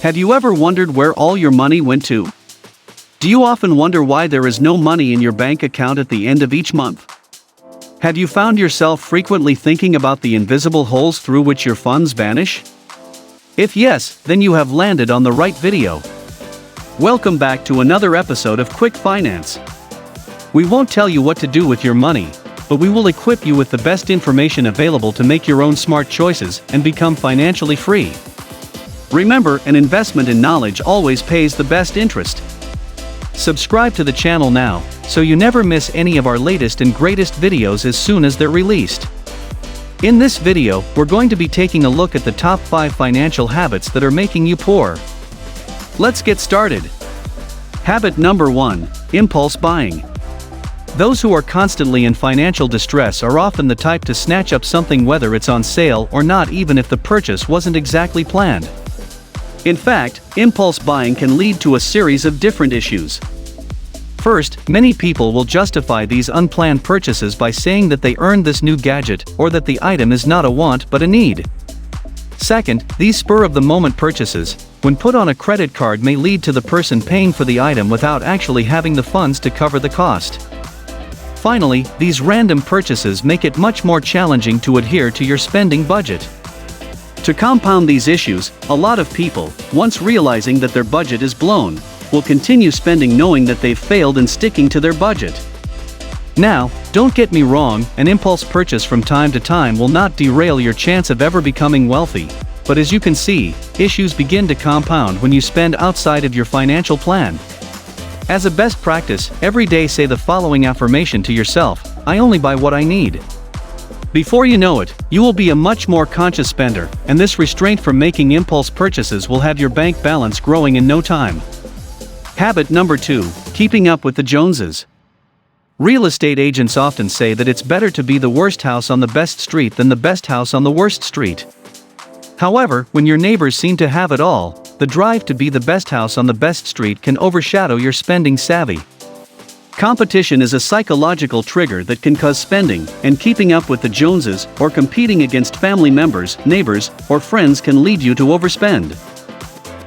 Have you ever wondered where all your money went to? Do you often wonder why there is no money in your bank account at the end of each month? Have you found yourself frequently thinking about the invisible holes through which your funds vanish? If yes, then you have landed on the right video. Welcome back to another episode of Quick Finance. We won't tell you what to do with your money, but we will equip you with the best information available to make your own smart choices and become financially free. Remember, an investment in knowledge always pays the best interest. Subscribe to the channel now, so you never miss any of our latest and greatest videos as soon as they're released. In this video, we're going to be taking a look at the top 5 financial habits that are making you poor. Let's get started. Habit number 1, impulse buying. Those who are constantly in financial distress are often the type to snatch up something whether it's on sale or not, even if the purchase wasn't exactly planned. In fact, impulse buying can lead to a series of different issues. First, many people will justify these unplanned purchases by saying that they earned this new gadget or that the item is not a want but a need. Second, these spur-of-the-moment purchases, when put on a credit card, may lead to the person paying for the item without actually having the funds to cover the cost. Finally, these random purchases make it much more challenging to adhere to your spending budget. To compound these issues, a lot of people, once realizing that their budget is blown, will continue spending knowing that they've failed in sticking to their budget. Now, don't get me wrong, an impulse purchase from time to time will not derail your chance of ever becoming wealthy, but as you can see, issues begin to compound when you spend outside of your financial plan. As a best practice, every day say the following affirmation to yourself: I only buy what I need. Before you know it, you will be a much more conscious spender, and this restraint from making impulse purchases will have your bank balance growing in no time. Habit number 2, keeping up with the Joneses. Real estate agents often say that it's better to be the worst house on the best street than the best house on the worst street. However, when your neighbors seem to have it all, the drive to be the best house on the best street can overshadow your spending savvy. Competition is a psychological trigger that can cause spending, and keeping up with the Joneses or competing against family members, neighbors, or friends can lead you to overspend.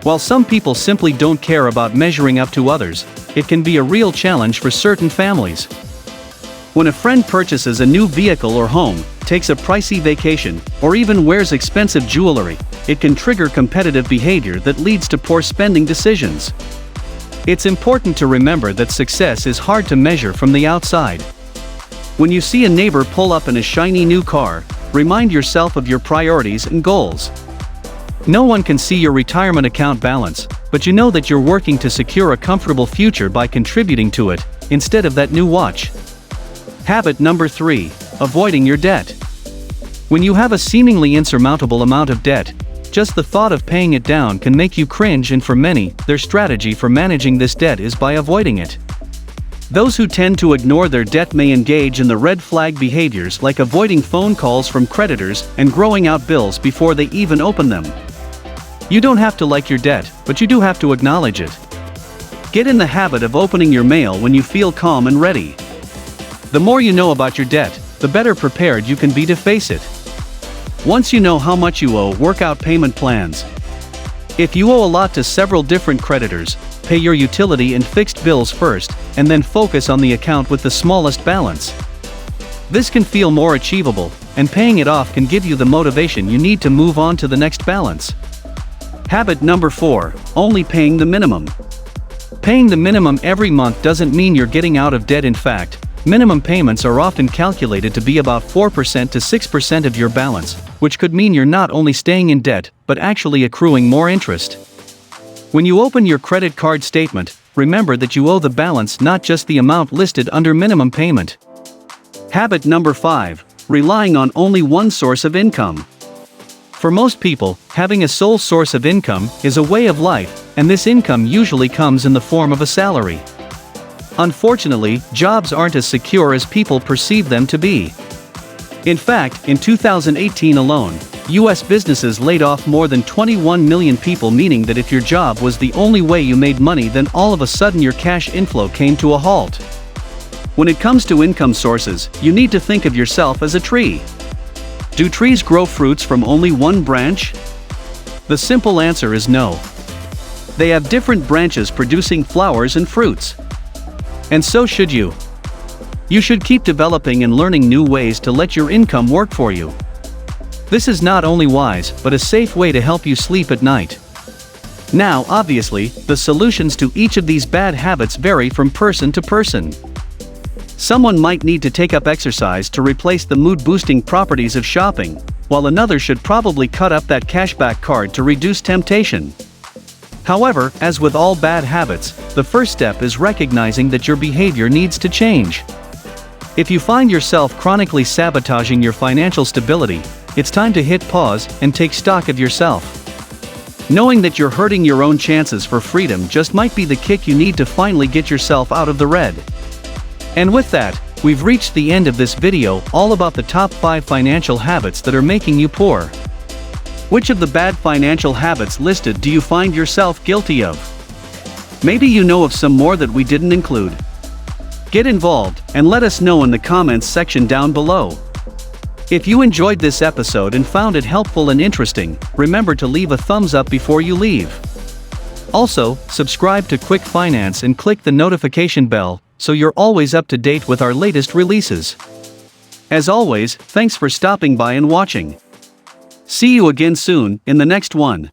While some people simply don't care about measuring up to others, it can be a real challenge for certain families. When a friend purchases a new vehicle or home, takes a pricey vacation, or even wears expensive jewelry, it can trigger competitive behavior that leads to poor spending decisions. It's important to remember that success is hard to measure from the outside. When you see a neighbor pull up in a shiny new car, remind yourself of your priorities and goals. No one can see your retirement account balance, but you know that you're working to secure a comfortable future by contributing to it, instead of that new watch. Habit number 3, avoiding your debt. When you have a seemingly insurmountable amount of debt, just the thought of paying it down can make you cringe, and for many, their strategy for managing this debt is by avoiding it. Those who tend to ignore their debt may engage in the red flag behaviors like avoiding phone calls from creditors and growing out bills before they even open them. You don't have to like your debt, but you do have to acknowledge it. Get in the habit of opening your mail when you feel calm and ready. The more you know about your debt, the better prepared you can be to face it. Once you know how much you owe, work out payment plans. If you owe a lot to several different creditors, pay your utility and fixed bills first, and then focus on the account with the smallest balance. This can feel more achievable, and paying it off can give you the motivation you need to move on to the next balance. Habit number 4, only paying the minimum. Paying the minimum every month doesn't mean you're getting out of debt. In fact, minimum payments are often calculated to be about 4% to 6% of your balance, which could mean you're not only staying in debt, but actually accruing more interest. When you open your credit card statement, remember that you owe the balance, not just the amount listed under minimum payment. Habit number 5, relying on only one source of income. For most people, having a sole source of income is a way of life, and this income usually comes in the form of a salary. Unfortunately, jobs aren't as secure as people perceive them to be. In fact, in 2018 alone, U.S. businesses laid off more than 21 million people, meaning that if your job was the only way you made money, then all of a sudden your cash inflow came to a halt. When it comes to income sources, you need to think of yourself as a tree. Do trees grow fruits from only one branch? The simple answer is no. They have different branches producing flowers and fruits. And so should you. You should keep developing and learning new ways to let your income work for you. This is not only wise but a safe way to help you sleep at night. Now, obviously, the solutions to each of these bad habits vary from person to person. Someone might need to take up exercise to replace the mood-boosting properties of shopping, while another should probably cut up that cashback card to reduce temptation. However, as with all bad habits, the first step is recognizing that your behavior needs to change. If you find yourself chronically sabotaging your financial stability, it's time to hit pause and take stock of yourself. Knowing that you're hurting your own chances for freedom just might be the kick you need to finally get yourself out of the red. And with that, we've reached the end of this video all about the top 5 financial habits that are making you poor. Which of the bad financial habits listed do you find yourself guilty of? Maybe you know of some more that we didn't include. Get involved and let us know in the comments section down below. If you enjoyed this episode and found it helpful and interesting, remember to leave a thumbs up before you leave. Also, subscribe to Quick Finance and click the notification bell so you're always up to date with our latest releases. As always, thanks for stopping by and watching. See you again soon in the next one.